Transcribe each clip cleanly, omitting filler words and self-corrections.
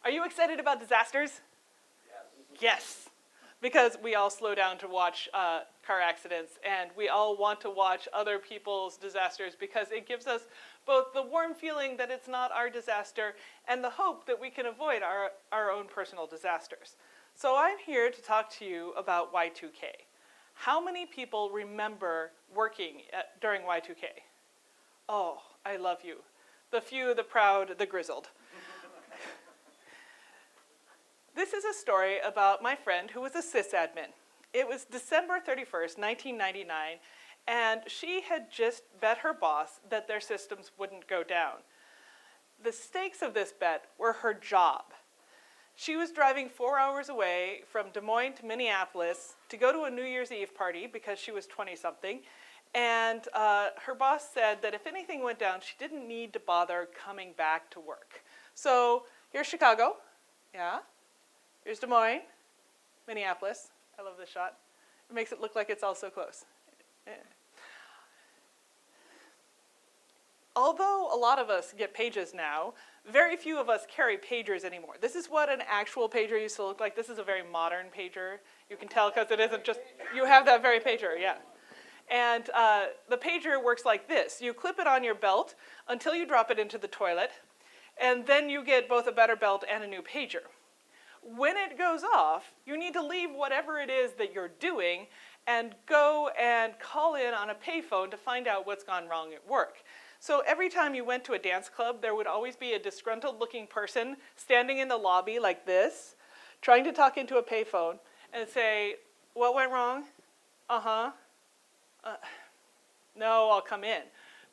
Are you excited about disasters? Yes, because we all slow down to watch car accidents, and we all want to watch other people's disasters because it gives us both the warm feeling that it's not our disaster and the hope that we can avoid our own personal disasters. So I'm here to talk to you about Y2K. How many people remember working during Y2K? Oh, I love you. The few, the proud, the grizzled. This is a story about my friend who was a sysadmin. It was December 31st, 1999, and she had just bet her boss that their systems wouldn't go down. The stakes of this bet were her job. She was driving 4 hours away from Des Moines to Minneapolis to go to a New Year's Eve party because she was 20-something, and her boss said that if anything went down, she didn't need to bother coming back to work. So here's Chicago, yeah. Here's Des Moines, Minneapolis. I love this shot. It makes it look like it's all so close. Yeah. Although a lot of us get pages now, very few of us carry pagers anymore. This is what an actual pager used to look like. This is a very modern pager. You can tell because it isn't just, you have that very pager, yeah. And the pager works like this. You clip it on your belt until you drop it into the toilet, and then you get both a better belt and a new pager. When it goes off, you need to leave whatever it is that you're doing and go and call in on a payphone to find out what's gone wrong at work. So every time you went to a dance club, there would always be a disgruntled-looking person standing in the lobby like this, trying to talk into a payphone and say, "What went wrong? Uh-huh. No, I'll come in."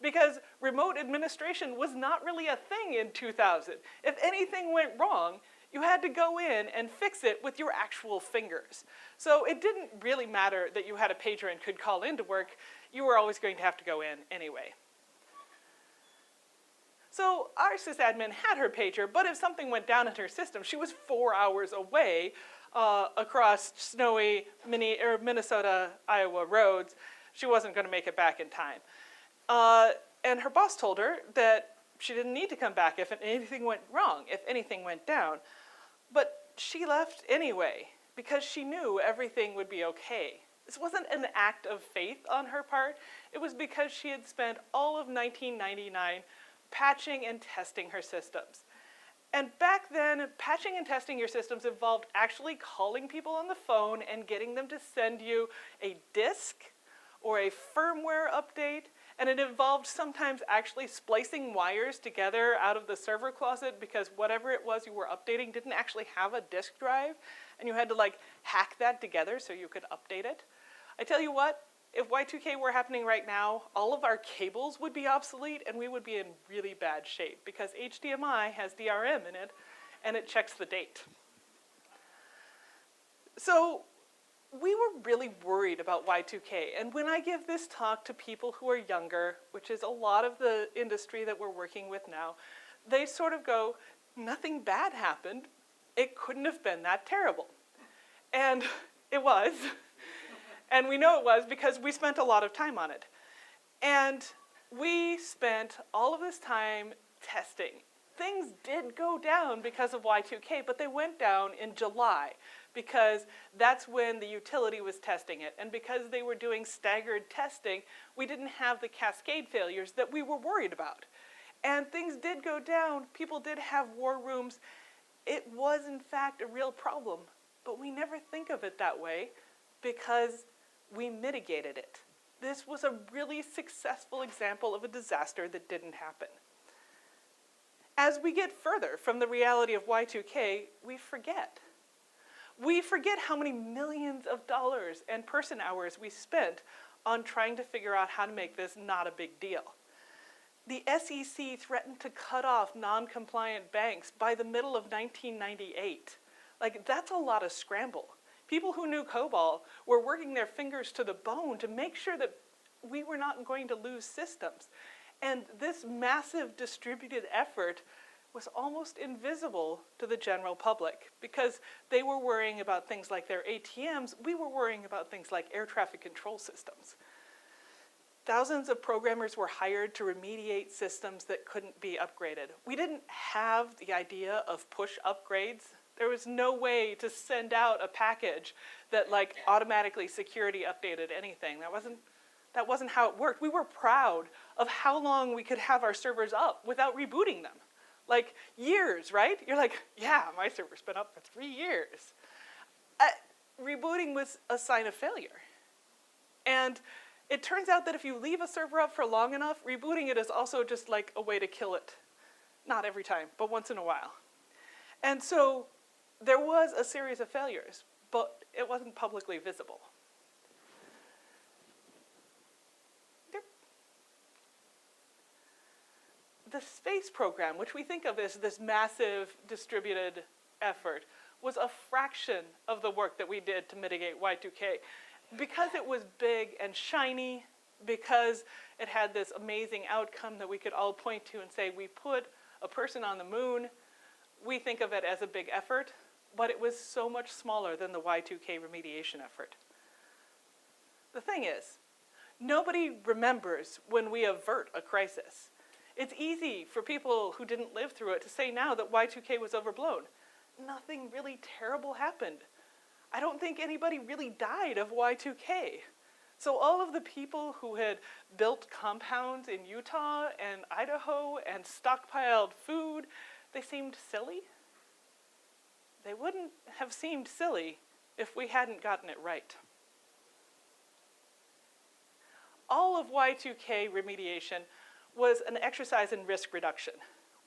Because remote administration was not really a thing in 2000. If anything went wrong, you had to go in and fix it with your actual fingers. So it didn't really matter that you had a pager and could call into work. You were always going to have to go in anyway. So our sysadmin had her pager, but if something went down in her system, she was 4 hours away across snowy Minnesota, Iowa roads. She wasn't going to make it back in time. And her boss told her that she didn't need to come back if anything went wrong, if anything went down. But she left anyway because she knew everything would be okay. This wasn't an act of faith on her part. It was because she had spent all of 1999 patching and testing her systems. And back then, patching and testing your systems involved actually calling people on the phone and getting them to send you a disk or a firmware update. And it involved sometimes actually splicing wires together out of the server closet because whatever it was you were updating didn't actually have a disk drive, and you had to like hack that together so you could update it. I tell you what, if Y2K were happening right now, all of our cables would be obsolete and we would be in really bad shape because HDMI has DRM in it and it checks the date. So we were really worried about Y2K, and when I give this talk to people who are younger, which is a lot of the industry that we're working with now, they sort of go, nothing bad happened. It couldn't have been that terrible. And it was. And we know it was because we spent a lot of time on it. And we spent all of this time testing. Things did go down because of Y2K, but they went down in July because that's when the utility was testing it. And because they were doing staggered testing, we didn't have the cascade failures that we were worried about. And things did go down. People did have war rooms. It was, in fact, a real problem. But we never think of it that way because we mitigated it. This was a really successful example of a disaster that didn't happen. As we get further from the reality of Y2K, we forget. We forget how many millions of dollars and person hours we spent on trying to figure out how to make this not a big deal. The SEC threatened to cut off non-compliant banks by the middle of 1998. Like, that's a lot of scramble. People who knew COBOL were working their fingers to the bone to make sure that we were not going to lose systems. And this massive distributed effort was almost invisible to the general public because they were worrying about things like their ATMs. We were worrying about things like air traffic control systems. Thousands of programmers were hired to remediate systems that couldn't be upgraded. We didn't have the idea of push upgrades. There was no way to send out a package that like automatically security updated anything. That wasn't how it worked. We were proud of how long we could have our servers up without rebooting them. Like years, right? You're like, yeah, my server's been up for 3 years. Rebooting was a sign of failure. And it turns out that if you leave a server up for long enough, rebooting it is also just like a way to kill it. Not every time, but once in a while. And so there was a series of failures, but it wasn't publicly visible. The space program, which we think of as this massive distributed effort, was a fraction of the work that we did to mitigate Y2K. Because it was big and shiny, because it had this amazing outcome that we could all point to and say, we put a person on the moon, we think of it as a big effort, but it was so much smaller than the Y2K remediation effort. The thing is, nobody remembers when we avert a crisis. It's easy for people who didn't live through it to say now that Y2K was overblown. Nothing really terrible happened. I don't think anybody really died of Y2K. So all of the people who had built compounds in Utah and Idaho and stockpiled food, they seemed silly. They wouldn't have seemed silly if we hadn't gotten it right. All of Y2K remediation was an exercise in risk reduction.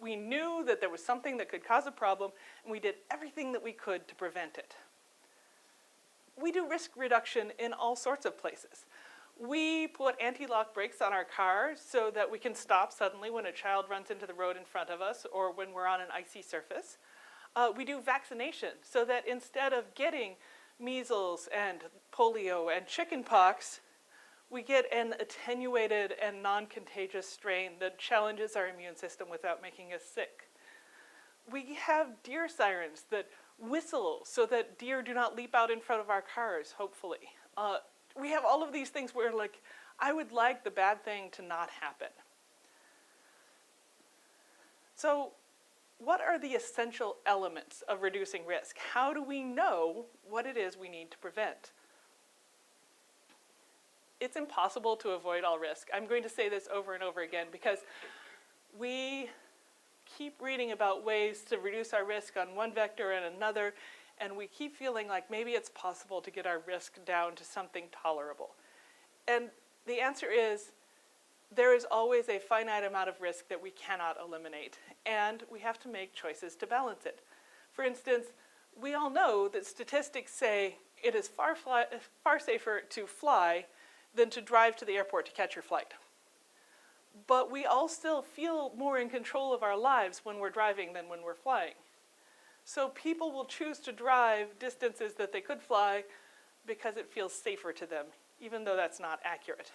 We knew that there was something that could cause a problem, and we did everything that we could to prevent it. We do risk reduction in all sorts of places. We put anti-lock brakes on our cars so that we can stop suddenly when a child runs into the road in front of us or when we're on an icy surface. We do vaccination so that instead of getting measles and polio and chickenpox, we get an attenuated and non-contagious strain that challenges our immune system without making us sick. We have deer sirens that whistle so that deer do not leap out in front of our cars, hopefully. We have all of these things where, like, I would like the bad thing to not happen. So, what are the essential elements of reducing risk? How do we know what it is we need to prevent? It's impossible to avoid all risk. I'm going to say this over and over again because we keep reading about ways to reduce our risk on one vector and another, and we keep feeling like maybe it's possible to get our risk down to something tolerable. And the answer is, there is always a finite amount of risk that we cannot eliminate, and we have to make choices to balance it. For instance, we all know that statistics say it is far safer to fly than to drive to the airport to catch your flight. But we all still feel more in control of our lives when we're driving than when we're flying. So people will choose to drive distances that they could fly because it feels safer to them, even though that's not accurate.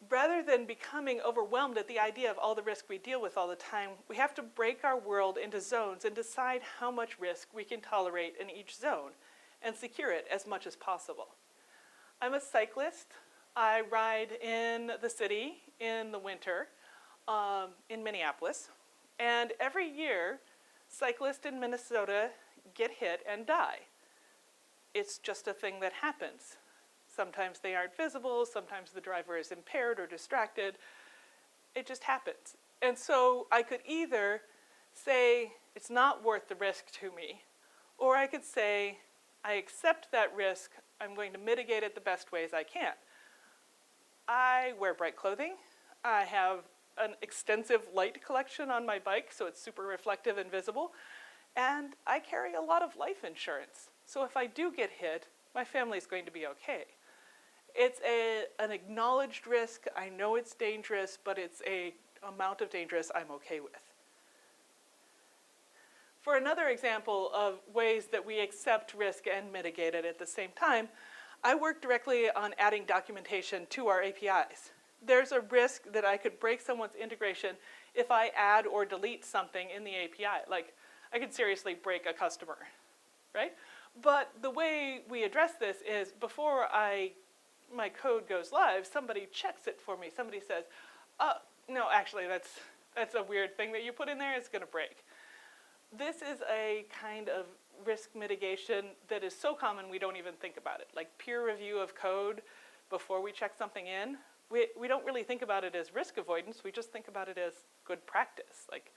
Rather than becoming overwhelmed at the idea of all the risk we deal with all the time, we have to break our world into zones and decide how much risk we can tolerate in each zone and secure it as much as possible. I'm a cyclist. I ride in the city in the winter in Minneapolis, and every year cyclists in Minnesota get hit and die. It's just a thing that happens. Sometimes they aren't visible, sometimes the driver is impaired or distracted. It just happens. And so I could either say it's not worth the risk to me, or I could say I accept that risk, I'm going to mitigate it the best ways I can. I wear bright clothing. I have an extensive light collection on my bike, so it's super reflective and visible. And I carry a lot of life insurance. So if I do get hit, my family's going to be okay. It's an acknowledged risk. I know it's dangerous, but it's an amount of dangerous I'm okay with. For another example of ways that we accept risk and mitigate it at the same time, I work directly on adding documentation to our APIs. There's a risk that I could break someone's integration if I add or delete something in the API. Like, I could seriously break a customer, right? But the way we address this is before I my code goes live, somebody checks it for me. Somebody says, no, actually, that's a weird thing that you put in there. It's going to break. This is a kind of risk mitigation that is so common we don't even think about it. Like peer review of code before we check something in. We don't really think about it as risk avoidance. We just think about it as good practice. Like,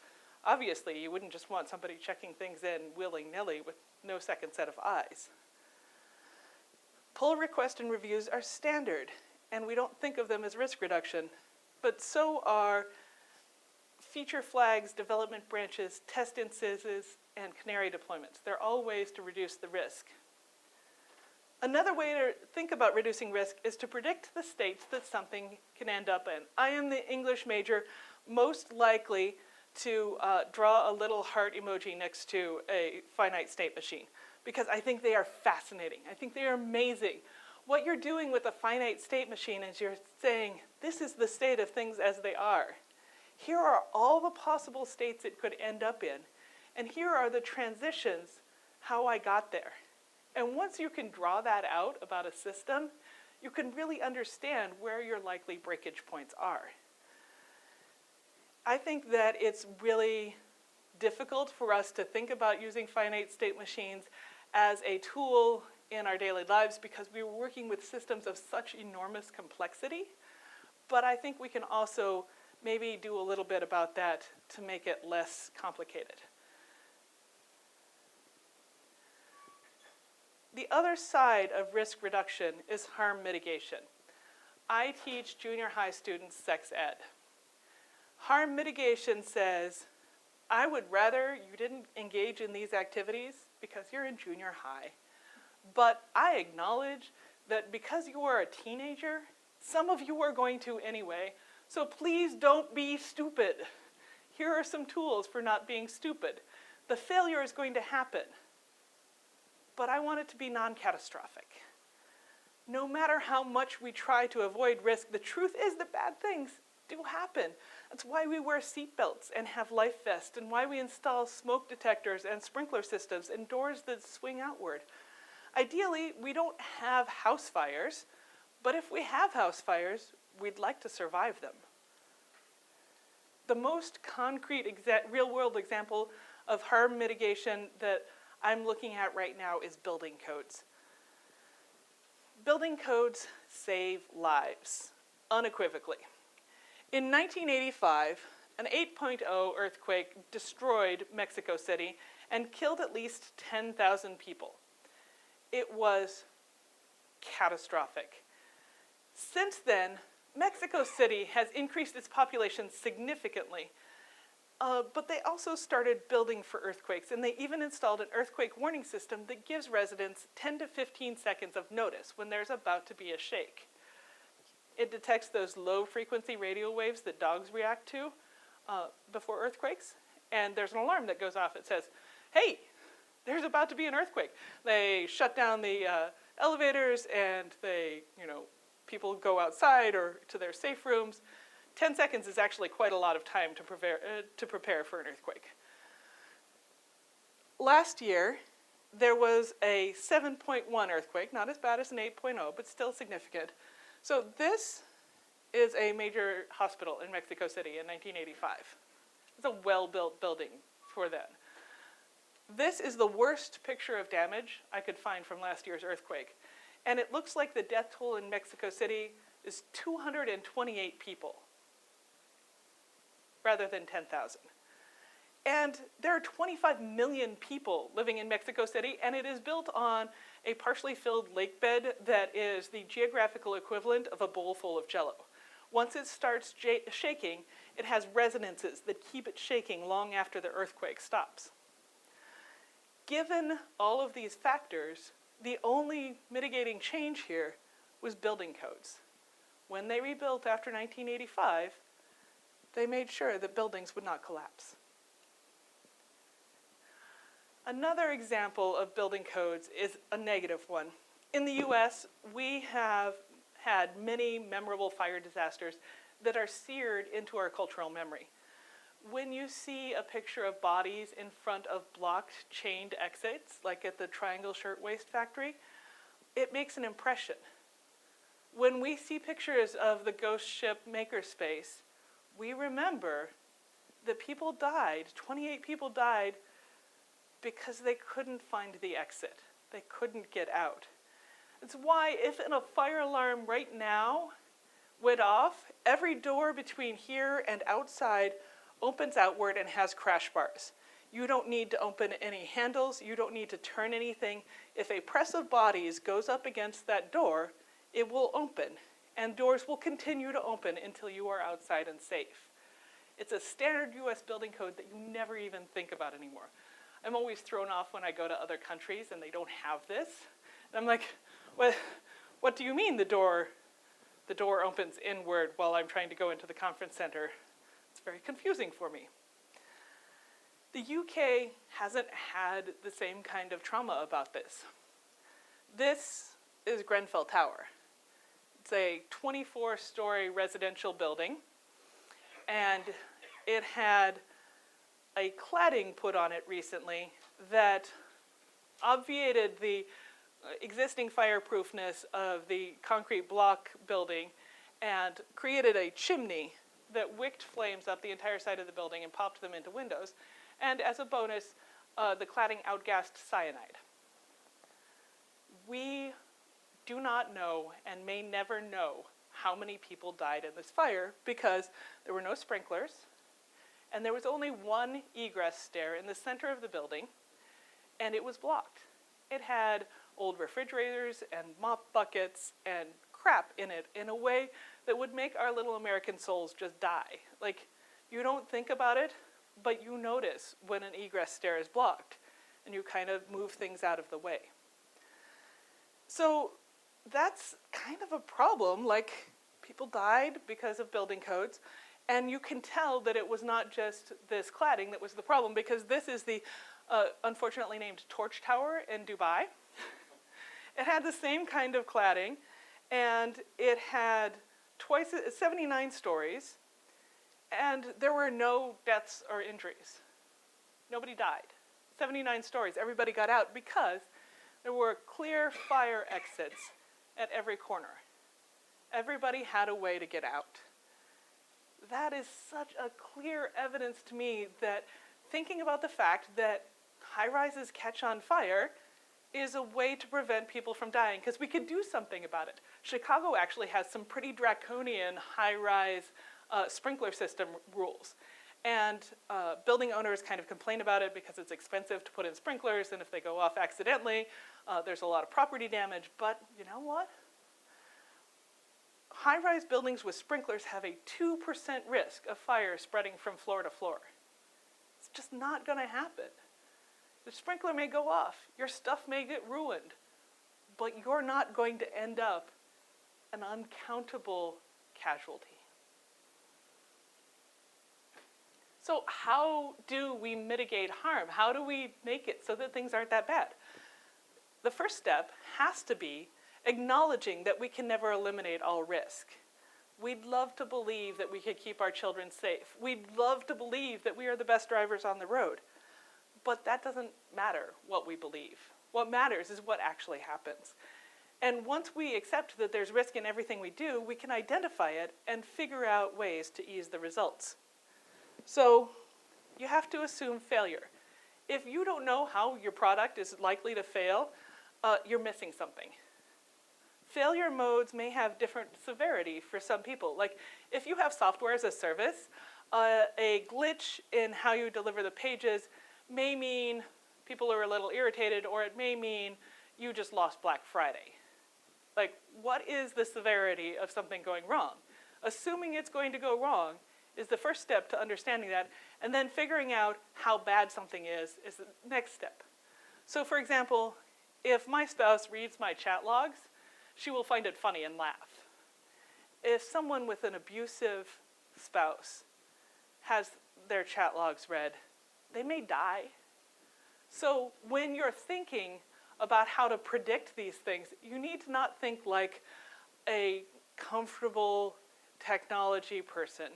obviously, you wouldn't just want somebody checking things in willy-nilly with no second set of eyes. Pull requests and reviews are standard, and we don't think of them as risk reduction. But so are feature flags, development branches, test instances, and Canary deployments. They're all ways to reduce the risk. Another way to think about reducing risk is to predict the states that something can end up in. I am the English major, most likely to draw a little heart emoji next to a finite state machine because I think they are fascinating. I think they are amazing. What you're doing with a finite state machine is you're saying, this is the state of things as they are. Here are all the possible states it could end up in, and here are the transitions, how I got there. And once you can draw that out about a system, you can really understand where your likely breakage points are. I think that it's really difficult for us to think about using finite state machines as a tool in our daily lives because we're working with systems of such enormous complexity. But I think we can also maybe do a little bit about that to make it less complicated. The other side of risk reduction is harm mitigation. I teach junior high students sex ed. Harm mitigation says, I would rather you didn't engage in these activities because you're in junior high. But I acknowledge that because you are a teenager, some of you are going to anyway, so please don't be stupid. Here are some tools for not being stupid. The failure is going to happen, but I want it to be non-catastrophic. No matter how much we try to avoid risk, the truth is that bad things do happen. That's why we wear seatbelts and have life vests, and why we install smoke detectors and sprinkler systems and doors that swing outward. Ideally, we don't have house fires, but if we have house fires, we'd like to survive them. The most concrete real-world example of harm mitigation that I'm looking at right now is building codes. Building codes save lives, unequivocally. In 1985, an 8.0 earthquake destroyed Mexico City and killed at least 10,000 people. It was catastrophic. Since then, Mexico City has increased its population significantly, but they also started building for earthquakes, and they even installed an earthquake warning system that gives residents 10 to 15 seconds of notice when there's about to be a shake. It detects those low-frequency radio waves that dogs react to before earthquakes, and there's an alarm that goes off. It says, hey, there's about to be an earthquake. They shut down the elevators, and people go outside or to their safe rooms. 10 seconds is actually quite a lot of time to prepare for an earthquake. Last year, there was a 7.1 earthquake, not as bad as an 8.0, but still significant. So this is a major hospital in Mexico City in 1985. It's a well-built building for then. This is the worst picture of damage I could find from last year's earthquake. And it looks like the death toll in Mexico City is 228 people, rather than 10,000. And there are 25 million people living in Mexico City, and it is built on a partially filled lake bed that is the geographical equivalent of a bowl full of Jell-O. Once it starts shaking, it has resonances that keep it shaking long after the earthquake stops. Given all of these factors, the only mitigating change here was building codes. When they rebuilt after 1985, they made sure that buildings would not collapse. Another example of building codes is a negative one. In the US, we have had many memorable fire disasters that are seared into our cultural memory. When you see a picture of bodies in front of blocked, chained exits, like at the Triangle Shirtwaist Factory, it makes an impression. When we see pictures of the ghost ship Makerspace, we remember that people died, 28 people died, because they couldn't find the exit. They couldn't get out. It's why if a fire alarm right now went off, every door between here and outside opens outward and has crash bars. You don't need to open any handles. You don't need to turn anything. If a press of bodies goes up against that door, it will open, and doors will continue to open until you are outside and safe. It's a standard US building code that you never even think about anymore. I'm always thrown off when I go to other countries and they don't have this. And I'm like, what do you mean the door opens inward while I'm trying to go into the conference center? It's very confusing for me. The UK hasn't had the same kind of trauma about this. This is Grenfell Tower. It's a 24-story residential building, and it had a cladding put on it recently that obviated the existing fireproofness of the concrete block building and created a chimney that wicked flames up the entire side of the building and popped them into windows. And as a bonus, the cladding outgassed cyanide. We do not know and may never know how many people died in this fire because there were no sprinklers and there was only one egress stair in the center of the building, and it was blocked. It had old refrigerators and mop buckets and crap in it in a way that would make our little American souls just die. Like, you don't think about it, but you notice when an egress stair is blocked, and you kind of move things out of the way. So that's kind of a problem. Like, people died because of building codes, and you can tell that it was not just this cladding that was the problem, because this is the unfortunately named Torch Tower in Dubai. It had the same kind of cladding, and it had 79 stories, and there were no deaths or injuries. Nobody died. 79 stories. Everybody got out because there were clear fire exits at every corner. Everybody had a way to get out. That is such a clear evidence to me that thinking about the fact that high-rises catch on fire is a way to prevent people from dying, because we could do something about it. Chicago actually has some pretty draconian high-rise sprinkler system rules. And building owners kind of complain about it because it's expensive to put in sprinklers, and if they go off accidentally, there's a lot of property damage. But you know what? High-rise buildings with sprinklers have a 2% risk of fire spreading from floor to floor. It's just not going to happen. The sprinkler may go off, your stuff may get ruined, but you're not going to end up an uncountable casualty. So how do we mitigate harm? How do we make it so that things aren't that bad? The first step has to be acknowledging that we can never eliminate all risk. We'd love to believe that we could keep our children safe. We'd love to believe that we are the best drivers on the road. But that doesn't matter what we believe. What matters is what actually happens. And once we accept that there's risk in everything we do, we can identify it and figure out ways to ease the results. So you have to assume failure. If you don't know how your product is likely to fail, you're missing something. Failure modes may have different severity for some people. Like, if you have software as a service, a glitch in how you deliver the pages may mean people are a little irritated, or it may mean you just lost Black Friday. Like, what is the severity of something going wrong? Assuming it's going to go wrong is the first step to understanding that, and then figuring out how bad something is the next step. So for example, if my spouse reads my chat logs, she will find it funny and laugh. If someone with an abusive spouse has their chat logs read, they may die. So when you're thinking about how to predict these things, you need to not think like a comfortable technology person.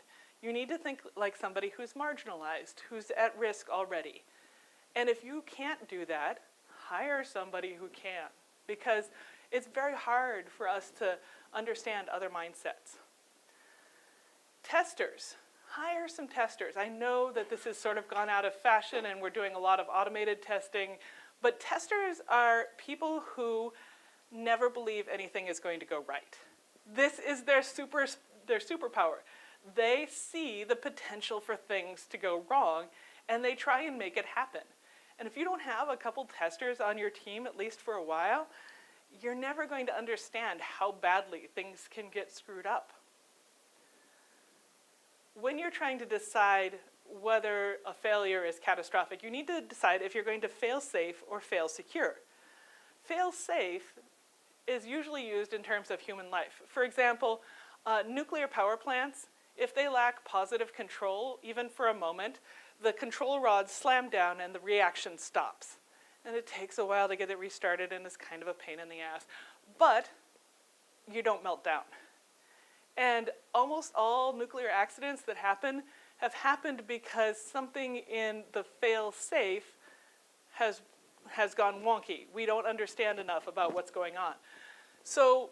You need to think like somebody who's marginalized, who's at risk already. And if you can't do that, hire somebody who can. Because It's very hard for us to understand other mindsets. Testers. Hire some testers. I know that this has sort of gone out of fashion and we're doing a lot of automated testing, but testers are people who never believe anything is going to go right. This is their superpower. They see the potential for things to go wrong and they try and make it happen. And if you don't have a couple testers on your team, at least for a while, you're never going to understand how badly things can get screwed up. When you're trying to decide whether a failure is catastrophic, you need to decide if you're going to fail safe or fail secure. Fail safe is usually used in terms of human life. For example, nuclear power plants, if they lack positive control, even for a moment, the control rods slam down and the reaction stops. And it takes a while to get it restarted and it's kind of a pain in the ass. But you don't melt down. And almost all nuclear accidents that happen have happened because something in the fail-safe has gone wonky. We don't understand enough about what's going on. So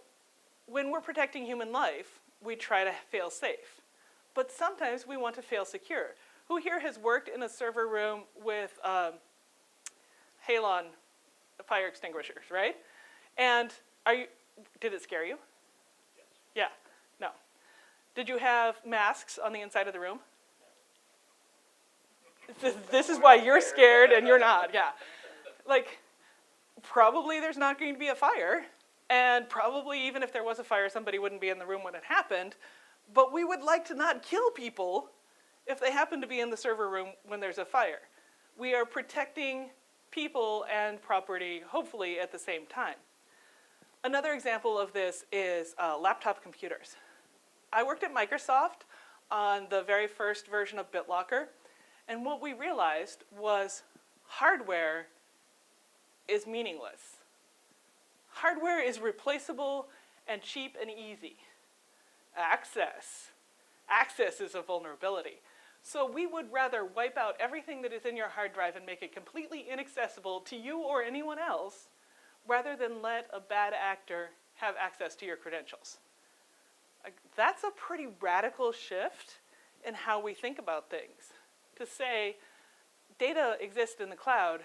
when we're protecting human life, we try to fail safe. But sometimes we want to fail secure. Who here has worked in a server room with halon fire extinguishers, right? And did it scare you? Yes. Yeah. No. Did you have masks on the inside of the room? This is why you're scared and you're not, yeah. Like, probably there's not going to be a fire, and probably even if there was a fire, somebody wouldn't be in the room when it happened, but we would like to not kill people if they happen to be in the server room when there's a fire. We are protecting people and property, hopefully, at the same time. Another example of this is laptop computers. I worked at Microsoft on the very first version of BitLocker, and what we realized was hardware is meaningless. Hardware is replaceable and cheap and easy. Access is a vulnerability. So we would rather wipe out everything that is in your hard drive and make it completely inaccessible to you or anyone else, rather than let a bad actor have access to your credentials. That's a pretty radical shift in how we think about things. To say data exists in the cloud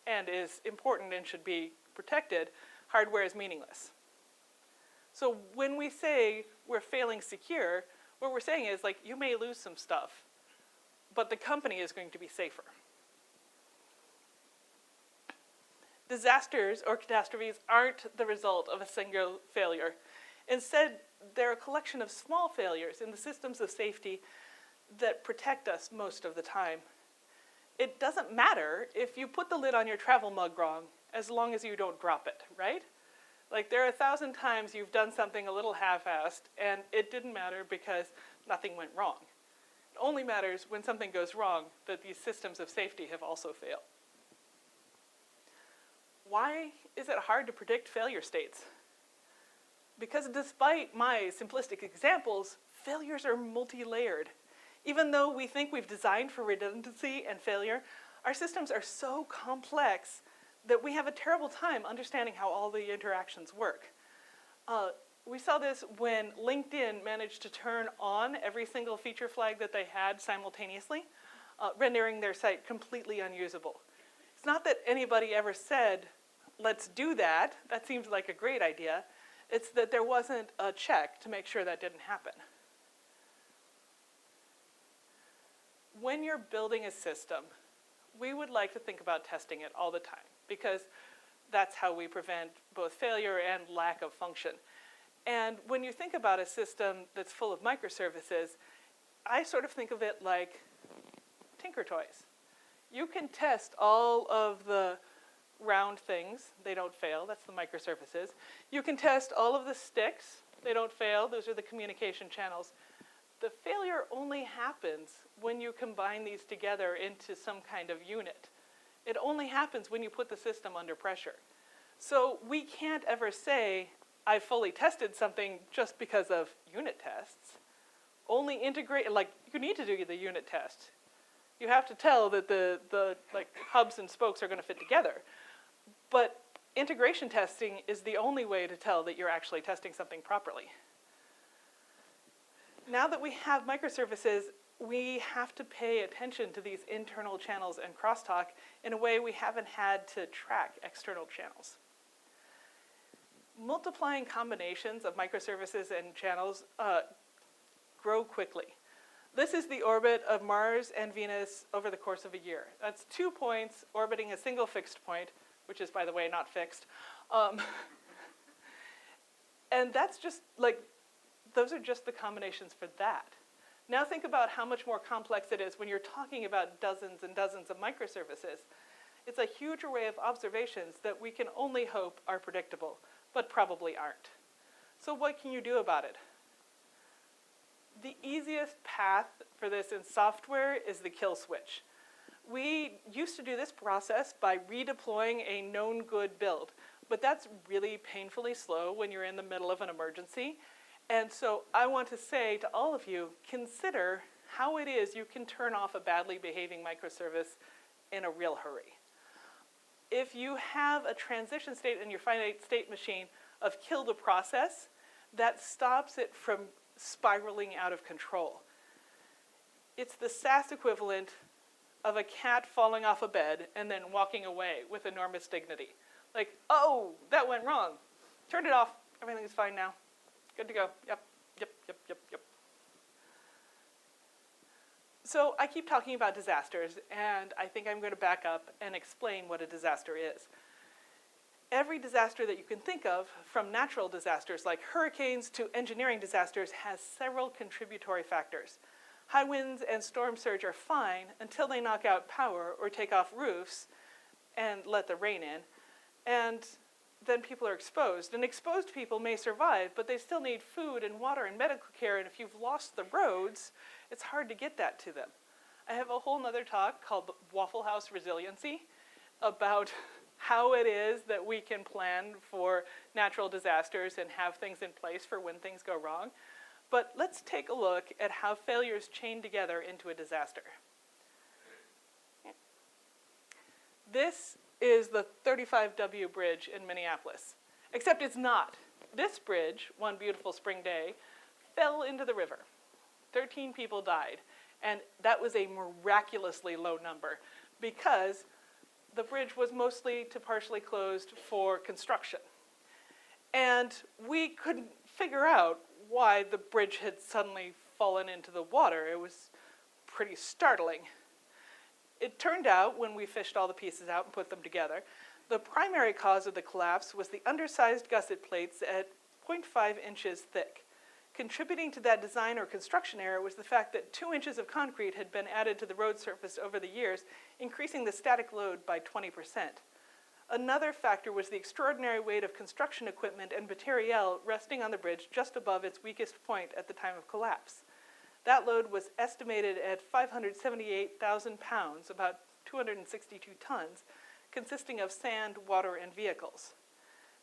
and is important and should be protected, hardware is meaningless. So when we say we're failing secure, what we're saying is, like, you may lose some stuff, but the company is going to be safer. Disasters or catastrophes aren't the result of a single failure. Instead, they're a collection of small failures in the systems of safety that protect us most of the time. It doesn't matter if you put the lid on your travel mug wrong, as long as you don't drop it, right? Like, there are 1,000 times you've done something a little half-assed, and it didn't matter because nothing went wrong. It only matters when something goes wrong that these systems of safety have also failed. Why is it hard to predict failure states? Because despite my simplistic examples, failures are multi-layered. Even though we think we've designed for redundancy and failure, our systems are so complex that we have a terrible time understanding how all the interactions work. We saw this when LinkedIn managed to turn on every single feature flag that they had simultaneously, rendering their site completely unusable. It's not that anybody ever said, let's do that. That seems like a great idea. It's that there wasn't a check to make sure that didn't happen. When you're building a system, we would like to think about testing it all the time, because that's how we prevent both failure and lack of function. And when you think about a system that's full of microservices, I sort of think of it like Tinker Toys. You can test all of the round things, they don't fail, that's the microservices. You can test all of the sticks, they don't fail, those are the communication channels. The failure only happens when you combine these together into some kind of unit. It only happens when you put the system under pressure. So we can't ever say, I fully tested something just because of unit tests. Only integrate, like, you need to do the unit test. You have to tell that the hubs and spokes are going to fit together. But integration testing is the only way to tell that you're actually testing something properly. Now that we have microservices, we have to pay attention to these internal channels and crosstalk in a way we haven't had to track external channels. Multiplying combinations of microservices and channels grow quickly. This is the orbit of Mars and Venus over the course of a year. That's 2 points orbiting a single fixed point, which is, by the way, not fixed. And that's just like, those are just the combinations for that. Now think about how much more complex it is when you're talking about dozens and dozens of microservices. It's a huge array of observations that we can only hope are predictable, but probably aren't. So what can you do about it? The easiest path for this in software is the kill switch. We used to do this process by redeploying a known good build, but that's really painfully slow when you're in the middle of an emergency. And so I want to say to all of you, consider how it is you can turn off a badly behaving microservice in a real hurry. If you have a transition state in your finite state machine of kill the process, that stops it from spiraling out of control. It's the SAS equivalent of a cat falling off a bed and then walking away with enormous dignity. Like, oh, that went wrong. Turned it off. Everything's fine now. Good to go. Yep. So I keep talking about disasters, and I think I'm going to back up and explain what a disaster is. Every disaster that you can think of, from natural disasters like hurricanes to engineering disasters, has several contributory factors. High winds and storm surge are fine until they knock out power or take off roofs and let the rain in, and then people are exposed. And exposed people may survive, but they still need food and water and medical care, and if you've lost the roads, it's hard to get that to them. I have a whole nother talk called Waffle House Resiliency about how it is that we can plan for natural disasters and have things in place for when things go wrong. But let's take a look at how failures chain together into a disaster. This is the 35W bridge in Minneapolis, except it's not. This bridge, one beautiful spring day, fell into the river. 13 people died, and that was a miraculously low number because the bridge was mostly to partially closed for construction. And we couldn't figure out why the bridge had suddenly fallen into the water. It was pretty startling. It turned out, when we fished all the pieces out and put them together, the primary cause of the collapse was the undersized gusset plates at 0.5 inches thick. Contributing to that design or construction error was the fact that 2 inches of concrete had been added to the road surface over the years, increasing the static load by 20%. Another factor was the extraordinary weight of construction equipment and materiel resting on the bridge just above its weakest point at the time of collapse. That load was estimated at 578,000 pounds, about 262 tons, consisting of sand, water, and vehicles.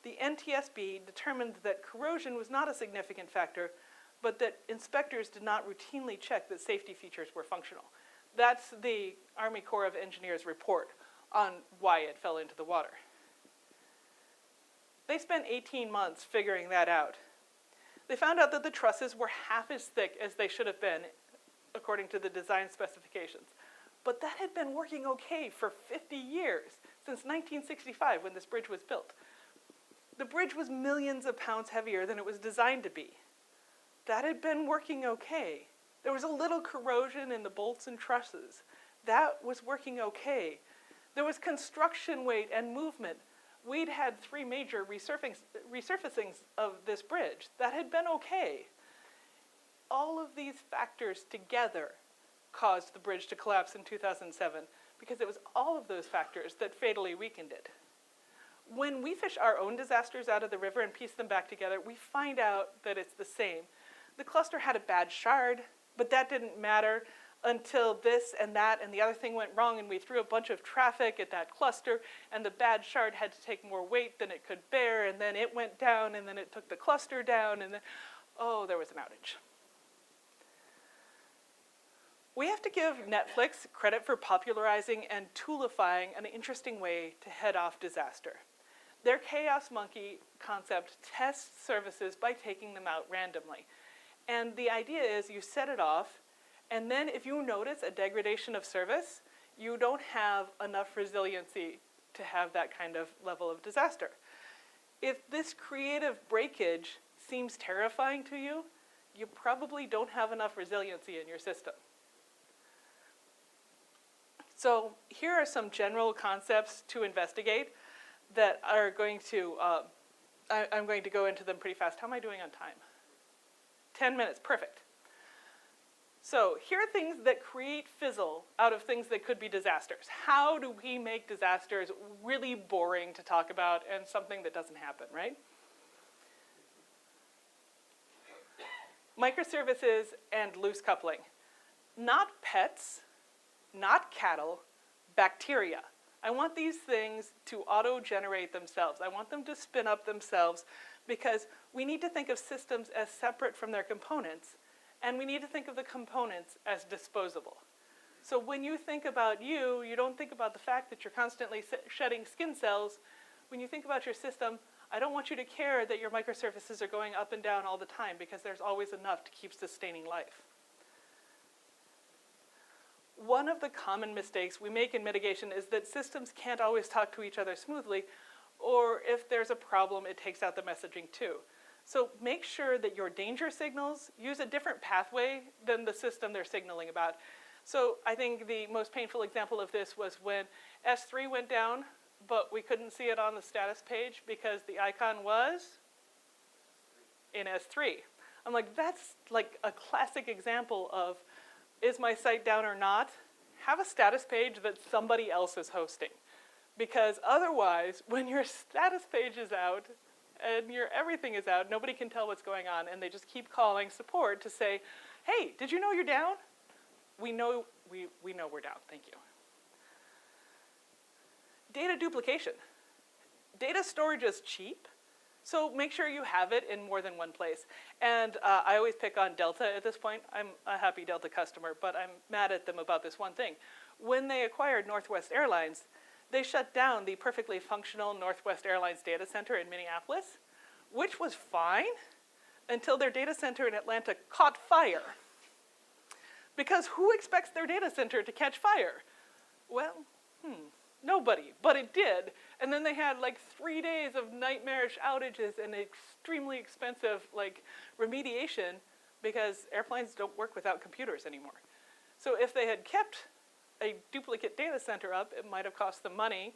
The NTSB determined that corrosion was not a significant factor, but that inspectors did not routinely check that safety features were functional. That's the Army Corps of Engineers report on why it fell into the water. They spent 18 months figuring that out. They found out that the trusses were half as thick as they should have been, according to the design specifications. But that had been working okay for 50 years, since 1965 when this bridge was built. The bridge was millions of pounds heavier than it was designed to be. That had been working okay. There was a little corrosion in the bolts and trusses. That was working okay. There was construction weight and movement. We'd had 3 major resurfacings of this bridge. That had been okay. All of these factors together caused the bridge to collapse in 2007 because it was all of those factors that fatally weakened it. When we fish our own disasters out of the river and piece them back together, we find out that it's the same. The cluster had a bad shard, but that didn't matter until this and that and the other thing went wrong, and we threw a bunch of traffic at that cluster, and the bad shard had to take more weight than it could bear, and then it went down, and then it took the cluster down, and then, oh, there was an outage. We have to give Netflix credit for popularizing and toolifying an interesting way to head off disaster. Their chaos monkey concept tests services by taking them out randomly. And the idea is you set it off, and then if you notice a degradation of service, you don't have enough resiliency to have that kind of level of disaster. If this creative breakage seems terrifying to you, you probably don't have enough resiliency in your system. So here are some general concepts to investigate that are going to, I'm going to go into them pretty fast. How am I doing on time? 10 minutes, perfect. So here are things that create fizzle out of things that could be disasters. How do we make disasters really boring to talk about and something that doesn't happen, right? Microservices and loose coupling. Not pets, not cattle, bacteria. I want these things to auto-generate themselves. I want them to spin up themselves because we need to think of systems as separate from their components, and we need to think of the components as disposable. So when you think about you, you don't think about the fact that you're constantly shedding skin cells. When you think about your system, I don't want you to care that your microservices are going up and down all the time because there's always enough to keep sustaining life. One of the common mistakes we make in mitigation is that systems can't always talk to each other smoothly, or if there's a problem, it takes out the messaging too. So make sure that your danger signals use a different pathway than the system they're signaling about. So I think the most painful example of this was when S3 went down, but we couldn't see it on the status page because the icon was in S3. I'm like, that's like a classic example of, is my site down or not? Have a status page that somebody else is hosting. Because otherwise, when your status page is out and your everything is out, nobody can tell what's going on, and they just keep calling support to say, hey, did you know you're down? We know we're down, thank you. Data duplication. Data storage is cheap, so make sure you have it in more than one place. And I always pick on Delta at this point. I'm a happy Delta customer, but I'm mad at them about this one thing. When they acquired Northwest Airlines, they shut down the perfectly functional Northwest Airlines data center in Minneapolis, which was fine until their data center in Atlanta caught fire. Because who expects their data center to catch fire? Well, nobody, but it did. And then they had like 3 days of nightmarish outages and extremely expensive remediation because airplanes don't work without computers anymore. So if they had kept a duplicate data center up, it might have cost them money,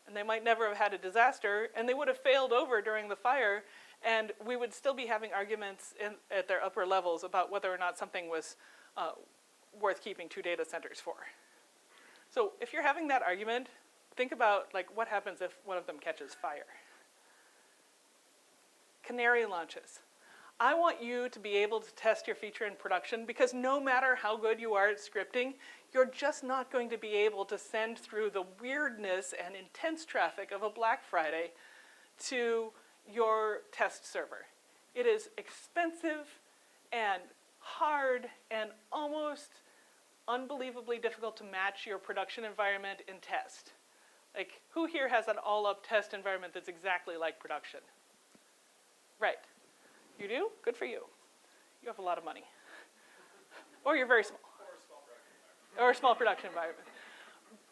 and they might never have had a disaster, and they would have failed over during the fire, and we would still be having arguments at their upper levels about whether or not something was worth keeping 2 data centers for. So if you're having that argument, think about what happens if one of them catches fire. Canary launches. I want you to be able to test your feature in production because no matter how good you are at scripting, you're just not going to be able to send through the weirdness and intense traffic of a Black Friday to your test server. It is expensive and hard and almost unbelievably difficult to match your production environment in test. Who here has an all-up test environment that's exactly like production? Right. You do? Good for you. You have a lot of money. Or you're very small. Or a small production environment.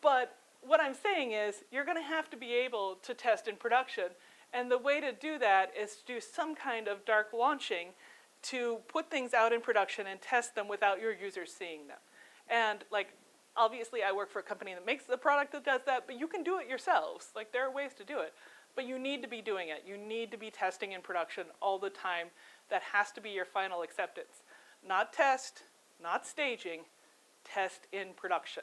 But what I'm saying is you're going to have to be able to test in production. And the way to do that is to do some kind of dark launching to put things out in production and test them without your users seeing them. And obviously I work for a company that makes the product that does that, but you can do it yourselves. There are ways to do it. But you need to be doing it. You need to be testing in production all the time. That has to be your final acceptance. Not test, not staging, test in production.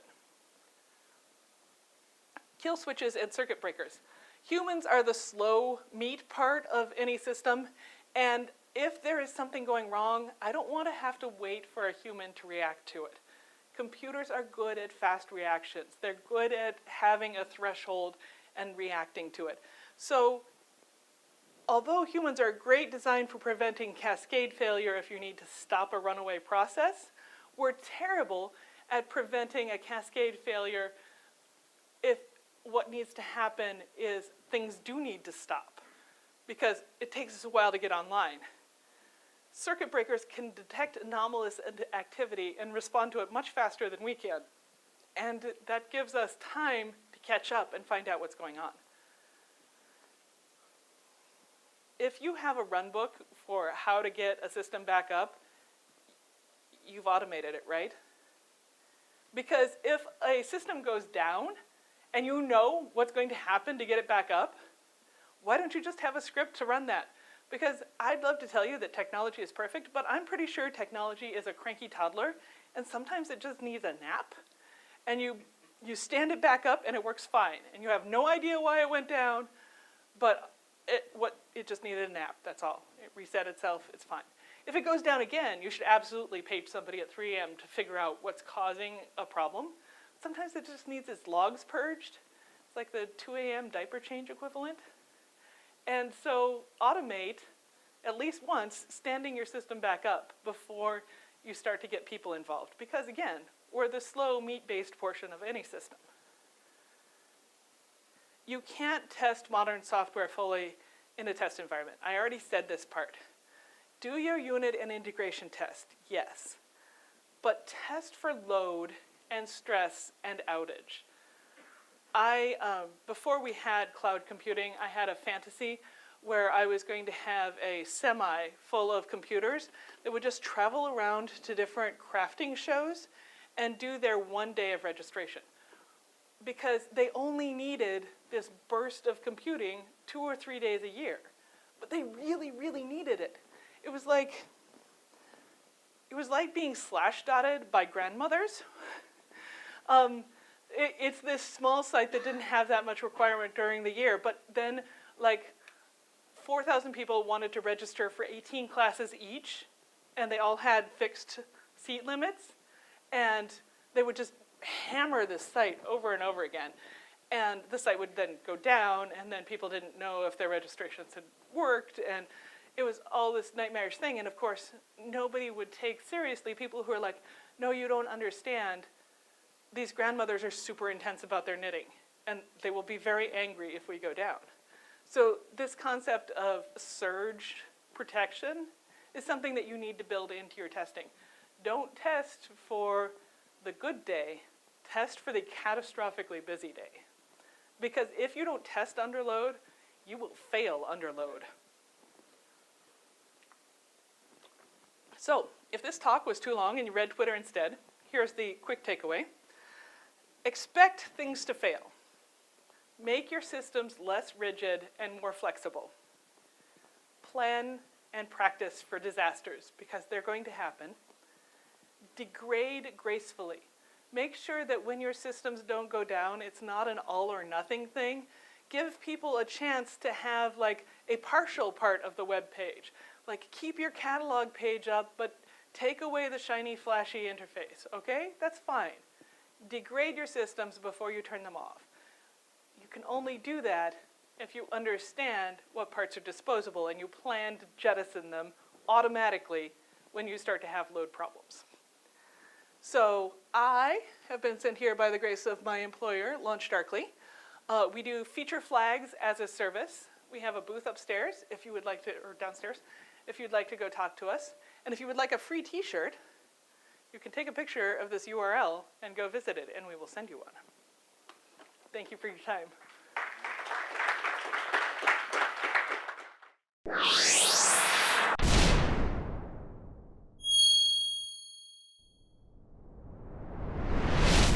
Kill switches and circuit breakers. Humans are the slow meat part of any system, and if there is something going wrong, I don't want to have to wait for a human to react to it. Computers are good at fast reactions. They're good at having a threshold and reacting to it. So, although humans are a great design for preventing cascade failure if you need to stop a runaway process, we're terrible at preventing a cascade failure if what needs to happen is things do need to stop because it takes us a while to get online. Circuit breakers can detect anomalous activity and respond to it much faster than we can. And that gives us time to catch up and find out what's going on. If you have a run book for how to get a system back up, you've automated it, right? Because if a system goes down and you know what's going to happen to get it back up, why don't you just have a script to run that? Because I'd love to tell you that technology is perfect, but I'm pretty sure technology is a cranky toddler, and sometimes it just needs a nap. And you stand it back up and it works fine. And you have no idea why it went down, but it just needed a nap, that's all. It reset itself, it's fine. If it goes down again, you should absolutely page somebody at 3 a.m. to figure out what's causing a problem. Sometimes it just needs its logs purged. It's like the 2 a.m. diaper change equivalent. And so automate, at least once, standing your system back up before you start to get people involved. Because again, we're the slow meat-based portion of any system. You can't test modern software fully in a test environment. I already said this part. Do your unit and integration test, yes. But test for load and stress and outage. Before we had cloud computing, I had a fantasy where I was going to have a semi full of computers that would just travel around to different crafting shows and do their 1 day of registration. Because they only needed this burst of computing 2 or 3 days a year. But they really, really needed it. It was like being slash-dotted by grandmothers. It's this small site that didn't have that much requirement during the year, but then like 4,000 people wanted to register for 18 classes each, and they all had fixed seat limits, and they would just hammer this site over and over again. And the site would then go down, and then people didn't know if their registrations had worked, and it was all this nightmarish thing. And of course, nobody would take seriously people who are like, no, you don't understand. These grandmothers are super intense about their knitting, and they will be very angry if we go down. So this concept of surge protection is something that you need to build into your testing. Don't test for the good day, test for the catastrophically busy day. Because if you don't test under load, you will fail under load. So if this talk was too long and you read Twitter instead, here's the quick takeaway. Expect things to fail. Make your systems less rigid and more flexible. Plan and practice for disasters because they're going to happen. Degrade gracefully. Make sure that when your systems don't go down, it's not an all or nothing thing. Give people a chance to have like a partial part of the web page. Like keep your catalog page up, but take away the shiny, flashy interface, okay? That's fine. Degrade your systems before you turn them off. You can only do that if you understand what parts are disposable and you plan to jettison them automatically when you start to have load problems. So I have been sent here by the grace of my employer, LaunchDarkly. We do feature flags as a service. We have a booth upstairs if you would like to, or downstairs, if you'd like to go talk to us. And if you would like a free t-shirt, you can take a picture of this URL and go visit it, and we will send you one. Thank you for your time.